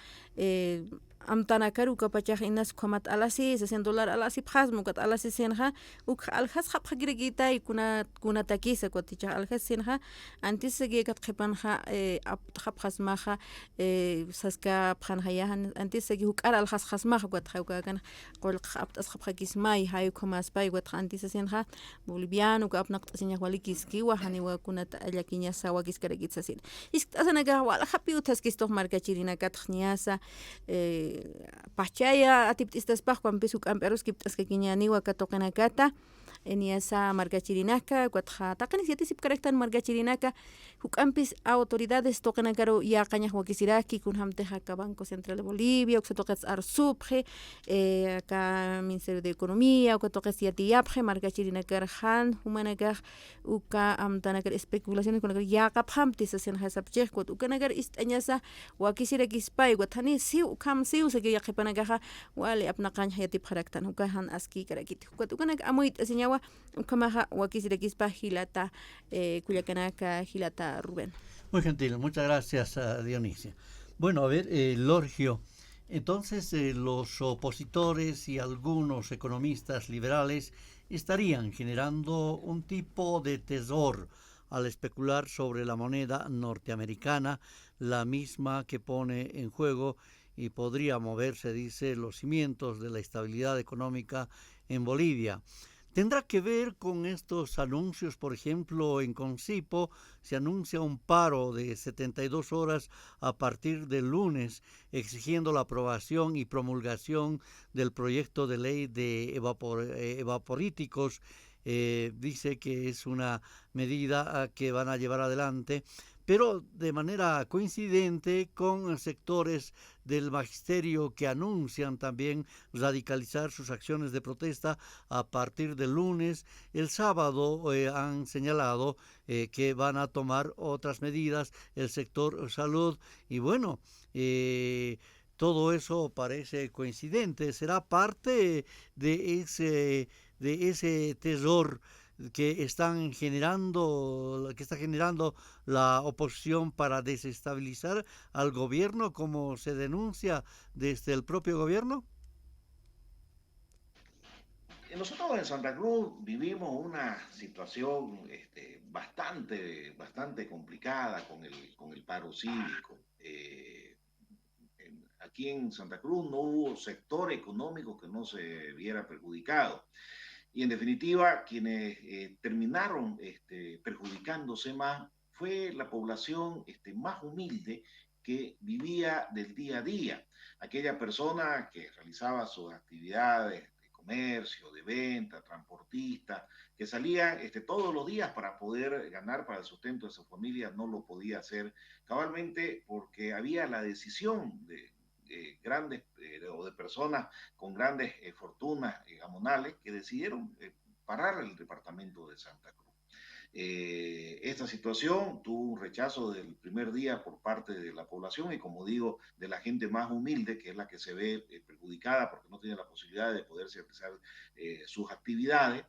amtana karu ka pachaj inas kuamat alasi $60 alasi phasmu kat alasi senja uk aljas qapqakirikita y kuna takisa kwaticha aljas senja antes sege kat qhepanja qapqasmaja saska phanja yahan antes sege uk ar aljas khasmaja kwat khawka kan qol qaptas qapqakismay hay kumas pay kwat antes senja boliviano ka apnaq tasinya walikiski wa hani wa kuna allakinya sawakis karakitsa sin istasanaga wala hapiu taskistoq markachirina katkhniasa pachaya atiptistaspa Juan Pesuk amperos kiptaskakiñani wakatoqinakata eniasa markachirinaka kuatja taqanis yatisip karektan markachirinaka hukampis autoridades toqinakaro yaqañaj wakisiraki kunhamteja ka Banco Central de Bolivia uksatoqets arsupje ka Ministerio de Economía ukatoqes yatiyapje markachirinakar humanakaj uka amtanakar especulaciones kunakar yaqaphamtis asen hasapchej kut ukanakar ist'añasa wakisirakispa watani siu kam siu sege yaqipanaga wale apnaqañaj yatipjaraktan ukajan aski karakit kut ukanak amuit asiñawa ukamaja wakisirakispa hilata Cuyacanaka hilata Rubén. Muy gentil, muchas gracias Dionisia. Bueno, a ver, Lorgio, entonces los opositores y algunos economistas liberales estarían generando un tipo de tesor al especular sobre la moneda norteamericana, la misma que pone en juego y podría moverse, dice, los cimientos de la estabilidad económica en Bolivia. ¿Tendrá que ver con estos anuncios? Por ejemplo, en Concipo se anuncia un paro de 72 horas a partir del lunes, exigiendo la aprobación y promulgación del proyecto de ley de evaporíticos. Dice que es una medida que van a llevar adelante, pero de manera coincidente con sectores del magisterio que anuncian también radicalizar sus acciones de protesta a partir del lunes. El sábado han señalado que van a tomar otras medidas el sector salud y bueno, todo eso parece coincidente. ¿Será parte de ese terror que está generando la oposición para desestabilizar al gobierno, como se denuncia desde el propio gobierno? Nosotros en Santa Cruz vivimos una situación bastante complicada con el paro cívico. aquí en Santa Cruz no hubo sector económico que no se viera perjudicado. Y en definitiva, quienes terminaron perjudicándose más fue la población más humilde que vivía del día a día. Aquella persona que realizaba sus actividades de comercio, de venta, transportista, que salía todos los días para poder ganar para el sustento de su familia, no lo podía hacer cabalmente porque había la decisión de grandes o de personas con grandes fortunas gamonales que decidieron parar el departamento de Santa Cruz. Esta situación tuvo un rechazo del primer día por parte de la población y, como digo, de la gente más humilde, que es la que se ve perjudicada porque no tiene la posibilidad de poderse realizar sus actividades.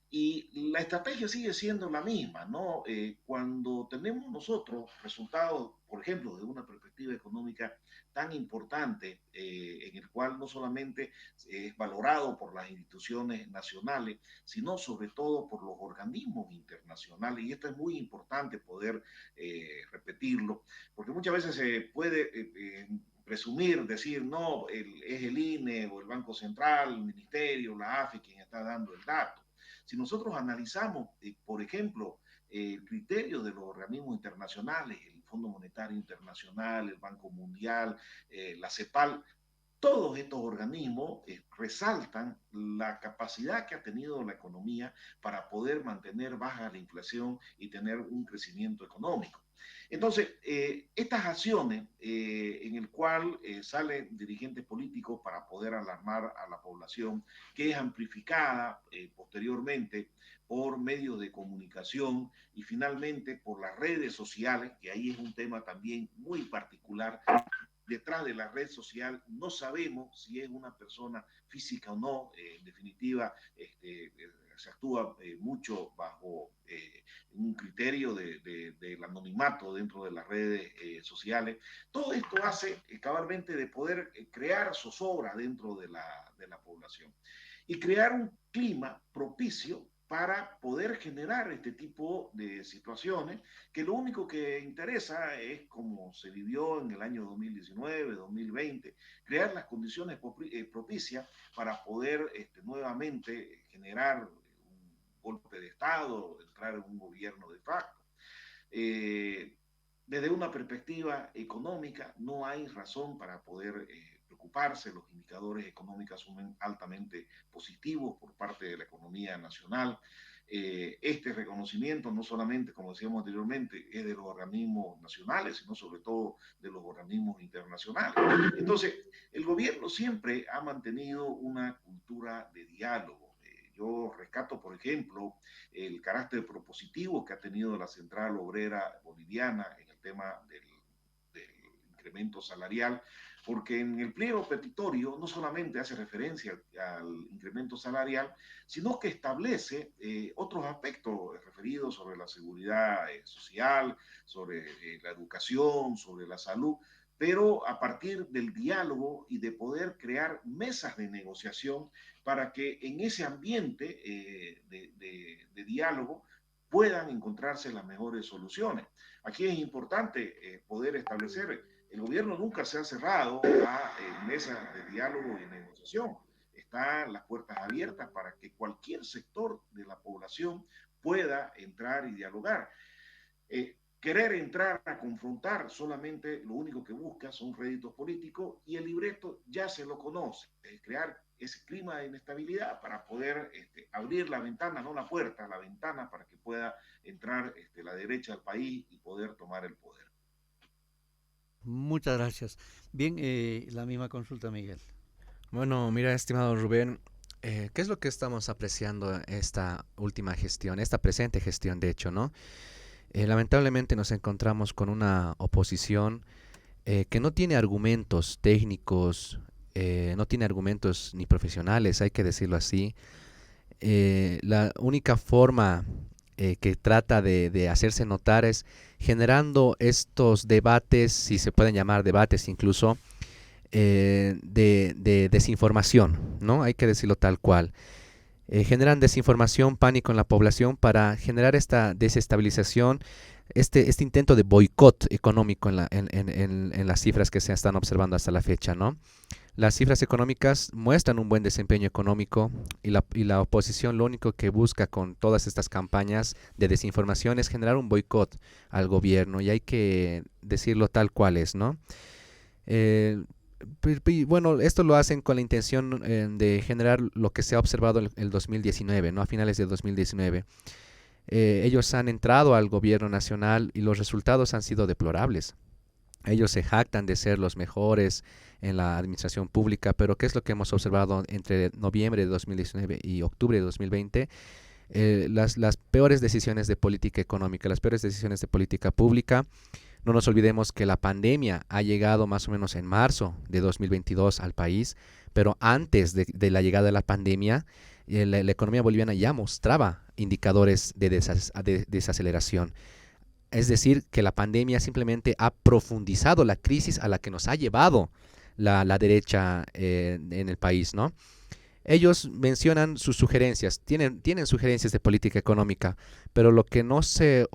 Y la estrategia sigue siendo la misma, ¿no? Cuando tenemos nosotros resultados, por ejemplo, de una perspectiva económica tan importante, en el cual no solamente es valorado por las instituciones nacionales, sino sobre todo por los organismos internacionales. Y esto es muy importante poder repetirlo, porque muchas veces se puede presumir, decir, no, es el INE o el Banco Central, el Ministerio, la AFI quien está dando el dato. Si nosotros analizamos, por ejemplo, el criterio de los organismos internacionales, el Fondo Monetario Internacional, el Banco Mundial, la CEPAL, todos estos organismos resaltan la capacidad que ha tenido la economía para poder mantener baja la inflación y tener un crecimiento económico. Entonces, estas acciones en el cual salen dirigentes políticos para poder alarmar a la población, que es amplificada posteriormente por medios de comunicación y finalmente por las redes sociales, que ahí es un tema también muy particular. Detrás de la red social no sabemos si es una persona física o no. En definitiva, se actúa mucho bajo un criterio del anonimato dentro de las redes sociales. Todo esto hace cabalmente de poder crear zozobra dentro de la población y crear un clima propicio para poder generar este tipo de situaciones que lo único que interesa es, como se vivió en el año 2019, 2020, crear las condiciones propicias para poder nuevamente generar un golpe de Estado, entrar en un gobierno de facto. Desde una perspectiva económica no hay razón para poder preocuparse. Los indicadores económicos son altamente positivos por parte de la economía nacional. Este reconocimiento no solamente, como decíamos anteriormente, es de los organismos nacionales, sino sobre todo de los organismos internacionales. Entonces, el gobierno siempre ha mantenido una cultura de diálogo. Yo rescato, por ejemplo, el carácter propositivo que ha tenido la Central Obrera Boliviana en el tema del incremento salarial, porque en el pliego petitorio no solamente hace referencia al incremento salarial, sino que establece otros aspectos referidos sobre la seguridad social, sobre la educación, sobre la salud, pero a partir del diálogo y de poder crear mesas de negociación para que en ese ambiente de diálogo puedan encontrarse las mejores soluciones. Aquí es importante poder establecer, el gobierno nunca se ha cerrado a mesas de diálogo y negociación. Están las puertas abiertas para que cualquier sector de la población pueda entrar y dialogar. Querer entrar a confrontar solamente lo único que busca son réditos políticos y el libreto ya se lo conoce, es crear ese clima de inestabilidad para poder abrir la ventana, no la puerta, la ventana para que pueda entrar la derecha al país y poder tomar el poder. Muchas gracias. Bien, la misma consulta, Miguel. Bueno, mira, estimado Rubén, ¿qué es lo que estamos apreciando esta última gestión, esta presente gestión, de hecho, ¿no? Lamentablemente nos encontramos con una oposición que no tiene argumentos técnicos, no tiene argumentos ni profesionales, hay que decirlo así. La única forma que trata de hacerse notar es generando estos debates, si se pueden llamar debates incluso, de desinformación, ¿no? Hay que decirlo tal cual. Generan desinformación, pánico en la población para generar esta desestabilización este intento de boicot económico en las cifras que se están observando hasta la fecha, ¿no? Las cifras económicas muestran un buen desempeño económico y la oposición lo único que busca con todas estas campañas de desinformación es generar un boicot al gobierno, y hay que decirlo tal cual es, ¿no? Bueno, esto lo hacen con la intención de generar lo que se ha observado en el 2019, ¿no? A finales de 2019. Ellos han entrado al gobierno nacional y los resultados han sido deplorables. Ellos se jactan de ser los mejores en la administración pública, pero ¿qué es lo que hemos observado entre noviembre de 2019 y octubre de 2020? Las peores decisiones de política económica, las peores decisiones de política pública. No nos olvidemos que la pandemia ha llegado más o menos en marzo de 2022 al país, pero antes de la llegada de la pandemia, la economía boliviana ya mostraba indicadores de desaceleración. Es decir, que la pandemia simplemente ha profundizado la crisis a la que nos ha llevado la derecha en el país, ¿no? Ellos mencionan sus sugerencias, tienen sugerencias de política económica, pero lo que no se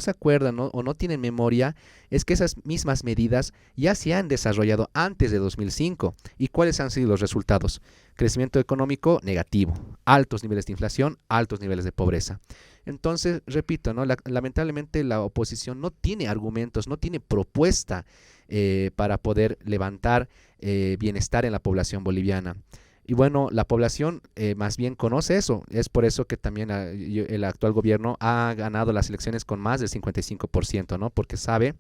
acuerdan, ¿no? O no tienen memoria es que esas mismas medidas ya se han desarrollado antes de 2005. ¿Y cuáles han sido los resultados? Crecimiento económico negativo, altos niveles de inflación, altos niveles de pobreza. Entonces, repito, ¿no? Lamentablemente la oposición no tiene argumentos, no tiene propuesta para poder levantar bienestar en la población boliviana. Y bueno, la población más bien conoce eso. Es por eso que también el actual gobierno ha ganado las elecciones con más del 55%, ¿no? Porque sabe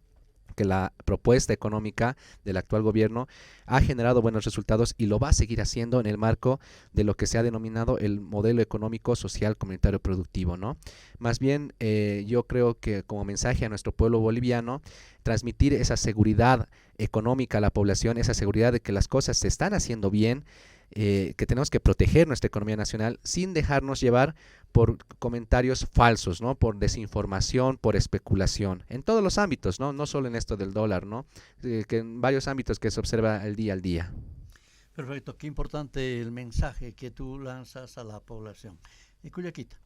que la propuesta económica del actual gobierno ha generado buenos resultados y lo va a seguir haciendo en el marco de lo que se ha denominado el modelo económico, social, comunitario, productivo, ¿no? Más bien, yo creo que como mensaje a nuestro pueblo boliviano, transmitir esa seguridad económica a la población, esa seguridad de que las cosas se están haciendo bien, que tenemos que proteger nuestra economía nacional sin dejarnos llevar por comentarios falsos, ¿no? Por desinformación, por especulación, en todos los ámbitos, ¿no? No solo en esto del dólar, ¿no? Que en varios ámbitos que se observa el día al día. Perfecto, qué importante el mensaje que tú lanzas a la población. Y Cuyaquita.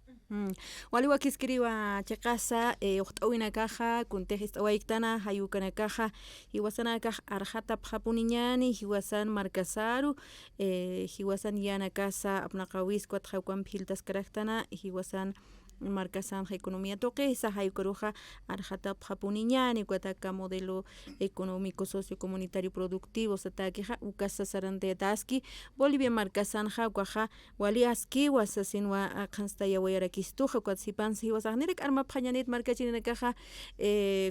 Waliwa kiskiriwa chakasa uhtawina kaja kuntejis awaiktana hayukana kaja hiwasana kaj arjata pjapuniñani hiwasan marcasaru hiwasan yana casa apnaqawiskwat jawkan philtas karaktana hiwasan marcasan economía toque esa hayukaruja arjata pjapuniñani kuataka modelo económico sociocomunitario productivo satakeja ukasa sarante taski Bolivia marcasan jawkaja wali aski wasasinwa kanstaya wayarakistuja kuatsipansi hiwasagnirek arma pjañanit markachinakaja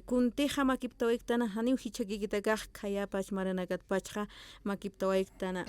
kunteja makiptawektana haniw hichakikitakaj khayapach maranakatpachja makiptawektana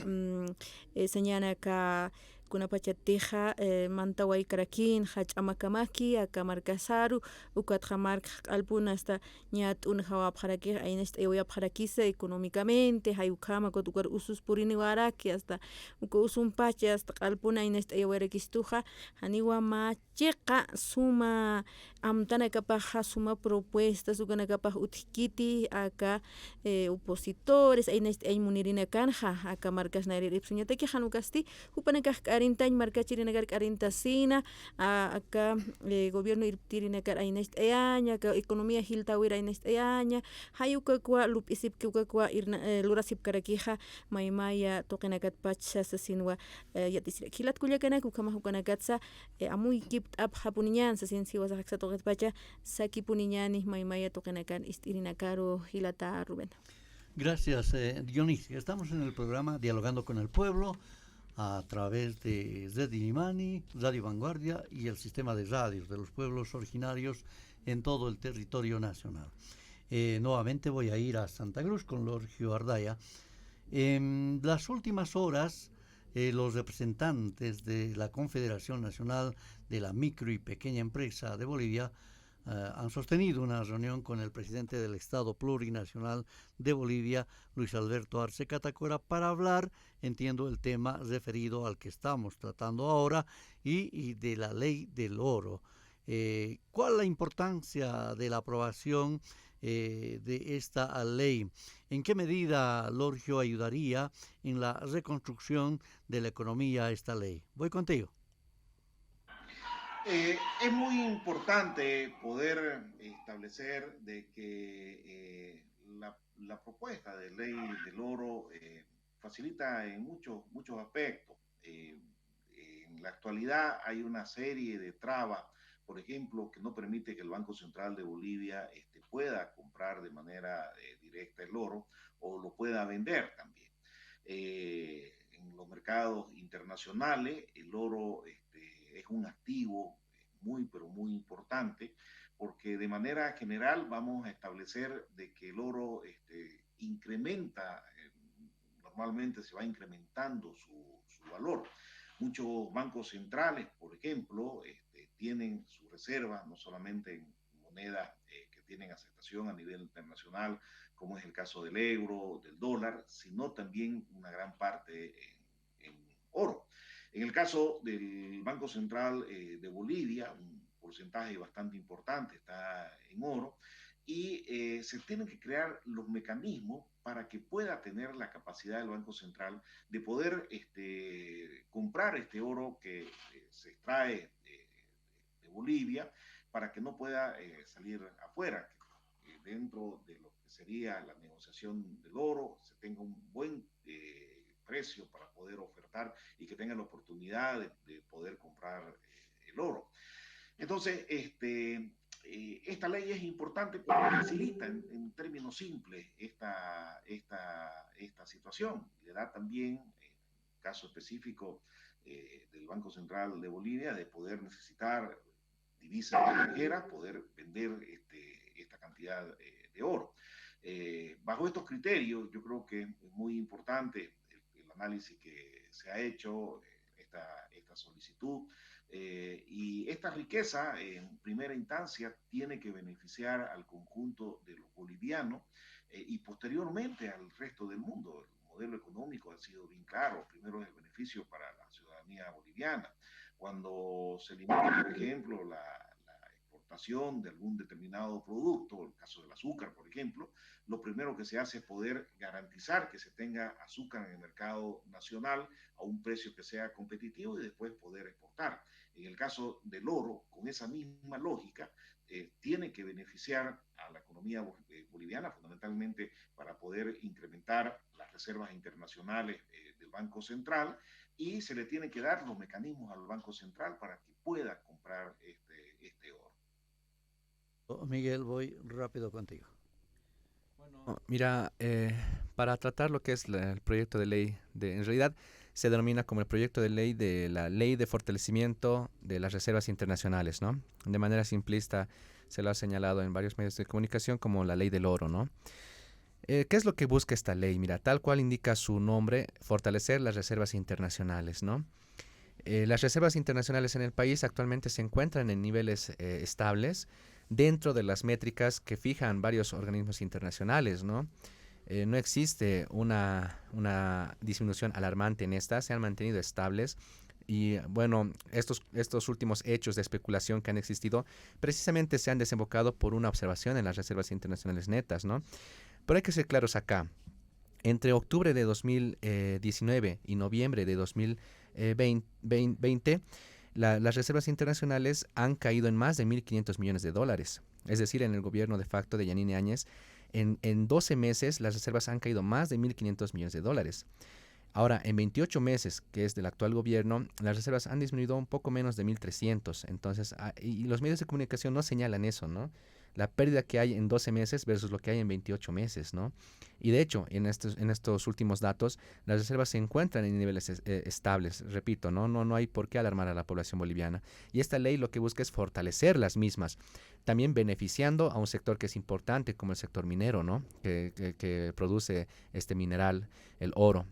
señanaka kunapachateja mantaway karakin hach'amakamaki akamarkasaru ukatja marka alpuna hasta ñat'un hawapjaraki aynash t'ayawayapjarakisa económicamente hayukama kutukar usus purini waraki hasta uka usunpacha hasta q'alpuna aynash t'ayawayarakistuja haniwa machiqa suma amtanakapaja suma propuestas ukanakapaj utkiti aka opositores aynash t'aymunirina kanja aka markashnari ipsuñataki hanukasti hupanakaj Arintañ markachirinagar arintasina acá gobierno irtirinakar aynash t'ayaña economía hiltawira aynash t'ayaña hayukakua lupisipkukakua lurasipkarakija maymaya toqinakatpacha sasinwa yatisira kilat kullakanak ukama hukanakatsa amuy kipt'ap japuniñan sasin siwasa jaksa toqetpacha sakipuniñani maymaya toqinakan istirinakaru hilata Rubén. Gracias, Dionisio. Estamos en el programa Dialogando con el Pueblo, a través de Zedinimani, Radio Vanguardia y el sistema de radios de los pueblos originarios en todo el territorio nacional. Nuevamente voy a ir a Santa Cruz con Lorgio Ardaya. En las últimas horas, los representantes de la Confederación Nacional de la Micro y Pequeña Empresa de Bolivia han sostenido una reunión con el presidente del Estado Plurinacional de Bolivia, Luis Alberto Arce Catacora, para hablar, entiendo, el tema referido al que estamos tratando ahora y de la ley del oro. ¿Cuál es la importancia de la aprobación de esta ley? ¿En qué medida, Lorgio, ayudaría en la reconstrucción de la economía esta ley? Voy contigo. Es muy importante poder establecer de que la propuesta de ley del oro facilita en muchos aspectos. En la actualidad hay una serie de trabas, por ejemplo, que no permite que el Banco Central de Bolivia pueda comprar de manera directa el oro o lo pueda vender también. En los mercados internacionales el oro es un activo muy, pero muy importante, porque de manera general vamos a establecer de que el oro incrementa, normalmente se va incrementando su valor. Muchos bancos centrales, por ejemplo, tienen su reserva no solamente en monedas que tienen aceptación a nivel internacional, como es el caso del euro, del dólar, sino también una gran parte en oro. En el caso del Banco Central de Bolivia, un porcentaje bastante importante está en oro, y se tienen que crear los mecanismos para que pueda tener la capacidad del Banco Central de poder comprar este oro que se extrae de Bolivia para que no pueda salir afuera, que dentro de lo que sería la negociación del oro se tenga un buen precio para poder ofertar y que tengan la oportunidad de poder comprar el oro. Entonces, esta ley es importante porque facilita en términos simples esta situación. Le da también, caso específico del Banco Central de Bolivia, de poder necesitar divisas extranjeras, poder vender esta cantidad de oro. Bajo estos criterios, yo creo que es muy importante el análisis que se ha hecho, esta solicitud, y esta riqueza en primera instancia tiene que beneficiar al conjunto de los bolivianos y posteriormente al resto del mundo. El modelo económico ha sido bien claro. Primero es el beneficio para la ciudadanía boliviana. Cuando se elimina, por ejemplo, la exportación de algún determinado producto, el caso del azúcar, por ejemplo, lo primero que se hace es poder garantizar que se tenga azúcar en el mercado nacional a un precio que sea competitivo y después poder exportar. En el caso del oro, con esa misma lógica, tiene que beneficiar a la economía boliviana, fundamentalmente para poder incrementar las reservas internacionales del Banco Central, y se le tiene que dar los mecanismos al Banco Central para que pueda comprar este oro. Miguel, voy rápido contigo. Bueno, mira, para tratar lo que es el proyecto de ley, en realidad se denomina como el proyecto de ley de la Ley de Fortalecimiento de las Reservas Internacionales, ¿no? De manera simplista se lo ha señalado en varios medios de comunicación como la Ley del Oro, ¿no? ¿Qué es lo que busca esta ley? Mira, tal cual indica su nombre, fortalecer las reservas internacionales, ¿no? Las reservas internacionales en el país actualmente se encuentran en niveles estables dentro de las métricas que fijan varios organismos internacionales, ¿no? No existe una disminución alarmante en estas, se han mantenido estables. Y bueno, estos últimos hechos de especulación que han existido precisamente se han desembocado por una observación en las reservas internacionales netas, ¿no? Pero hay que ser claros acá. Entre octubre de 2019 y noviembre de 2020, las reservas internacionales han caído en más de 1.500 millones de dólares. Es decir, en el gobierno de facto de Yanine Áñez, en 12 meses las reservas han caído más de 1.500 millones de dólares. Ahora, en 28 meses, que es del actual gobierno, las reservas han disminuido un poco menos de 1.300. Entonces, y los medios de comunicación no señalan eso, ¿no? La pérdida que hay en 12 meses versus lo que hay en 28 meses, ¿no? Y de hecho, en estos últimos datos, las reservas se encuentran en niveles estables, repito, ¿no? No hay por qué alarmar a la población boliviana. Y esta ley lo que busca es fortalecer las mismas, también beneficiando a un sector que es importante como el sector minero, ¿no? Que produce este mineral, el oro.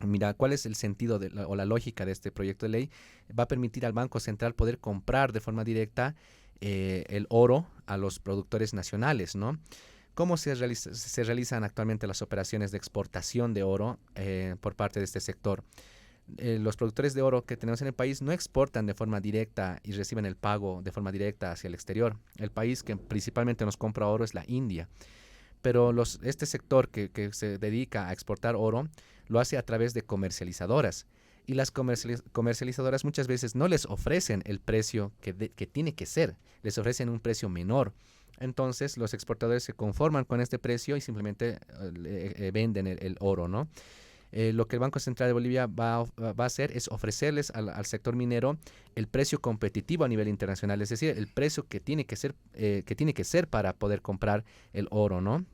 Mira, ¿cuál es el sentido o la lógica de este proyecto de ley? Va a permitir al Banco Central poder comprar de forma directa el oro a los productores nacionales, ¿no? ¿Cómo se realizan actualmente las operaciones de exportación de oro por parte de este sector? Los productores de oro que tenemos en el país no exportan de forma directa y reciben el pago de forma directa hacia el exterior. El país que principalmente nos compra oro es la India. Pero este sector que se dedica a exportar oro lo hace a través de comercializadoras. y las comercializadoras muchas veces no les ofrecen el precio que tiene que ser, les ofrecen un precio menor. Entonces los exportadores se conforman con este precio y simplemente venden el oro, ¿no? Lo que el Banco Central de Bolivia va a hacer es ofrecerles al sector minero el precio competitivo a nivel internacional, es decir, el precio que tiene que ser para poder comprar el oro, ¿no?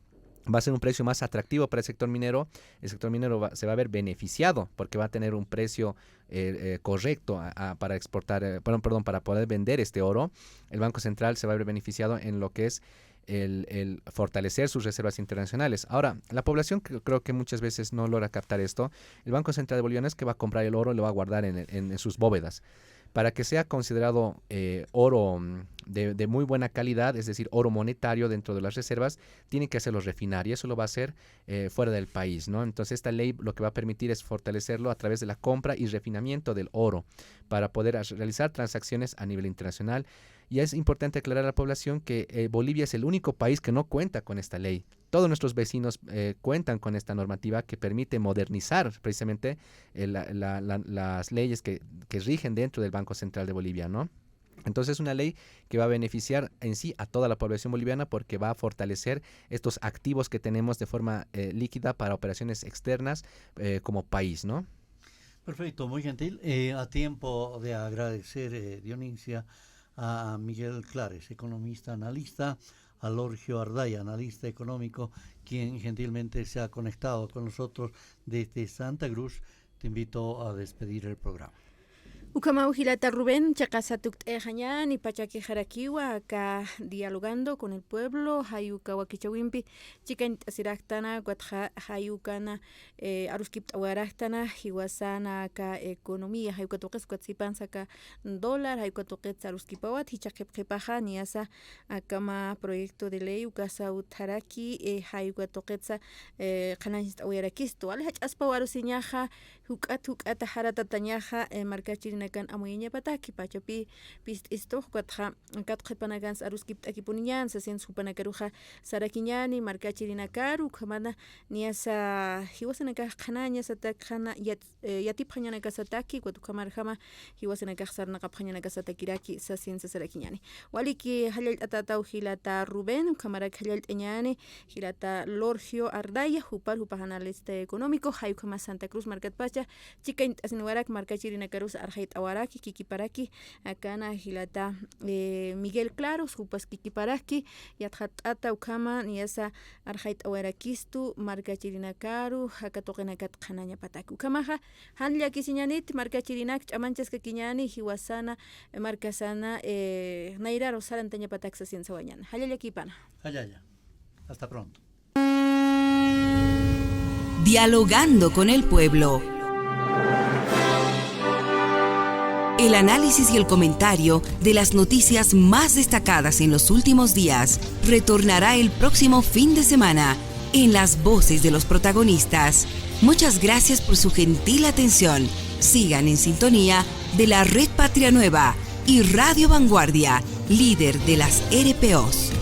Va a ser un precio más atractivo para el sector minero. El sector minero se va a ver beneficiado porque va a tener un precio correcto para exportar, para poder vender este oro. El Banco Central se va a ver beneficiado en lo que es el fortalecer sus reservas internacionales. Ahora, la población creo que muchas veces no logra captar esto. El Banco Central de Bolivia no es que va a comprar el oro y lo va a guardar en sus bóvedas. Para que sea considerado oro de muy buena calidad, es decir, oro monetario dentro de las reservas, tiene que hacerlo refinar y eso lo va a hacer fuera del país, ¿no? Entonces esta ley lo que va a permitir es fortalecerlo a través de la compra y refinamiento del oro para poder realizar transacciones a nivel internacional. Y es importante aclarar a la población que Bolivia es el único país que no cuenta con esta ley. Todos nuestros vecinos cuentan con esta normativa que permite modernizar precisamente las leyes que rigen dentro del Banco Central de Bolivia, ¿no? Entonces es una ley que va a beneficiar en sí a toda la población boliviana porque va a fortalecer estos activos que tenemos de forma líquida para operaciones externas como país, ¿no? Perfecto, muy gentil. A tiempo de agradecer, Dionisia, a Miguel Clares, economista, analista, a Lorgio Ardaya, analista económico, quien gentilmente se ha conectado con nosotros desde Santa Cruz. Te invito a despedir el programa. Ukamau Hilata Rubén, Chakasatuk Ejañán y Pachaki Jarakiwa, acá dialogando con el pueblo, Hayuka Wakichawimpi, Chicken Siraktana, Guatja Hayukana, Aruskip Awaraktana, Hiwasana, acá economía, Hayukatoques, Quatsipansaka, dólar, Hayukatoques, Aruskipawat, Hichakepkepaja, Niasa, Akama, proyecto de ley, Ukasa Utaraki, Hayukatoques, Kanajist Awarakisto, Alhach Aspawarusiñaja, Hukata Haratatañaja, Marcachir. Nakan amoynya pataki pachapi pist isto katja panagan aruskip akipunian sasen supanacaruja sarakiñani marcachirina karu kamana niasa hiwasanaka khanaña satakana yatip khanyana kasataki kutukamarjama hiwasanaka sarna kapkhanyana kasatakiraki sasen sarakiñani waliki halal atatau hilata Rubén kamarak halal eñani hilata Lorgio Ardaya hupal hupajanalista económico haykama Santa Cruz Marcat Pacha chicain asnuarak marcachirina karus arjait awaraki kikiparaki akana hilata Miguel Claros hupas kikiparaki yatjatata ukama niasa arjait awarakistu markachirinakaru hakatoqenakat qhanaña pataku kamaja hanlla kisiñanit markachirinak ch'amanchas kakiñani hiwasana markasana nairaro sarantaña pataksa siensawañana hallalla kipana Hallalla. Hasta pronto. Dialogando con el pueblo. El análisis y el comentario de las noticias más destacadas en los últimos días retornará el próximo fin de semana en las voces de los protagonistas. Muchas gracias por su gentil atención. Sigan en sintonía de la Red Patria Nueva y Radio Vanguardia, líder de las RPOs.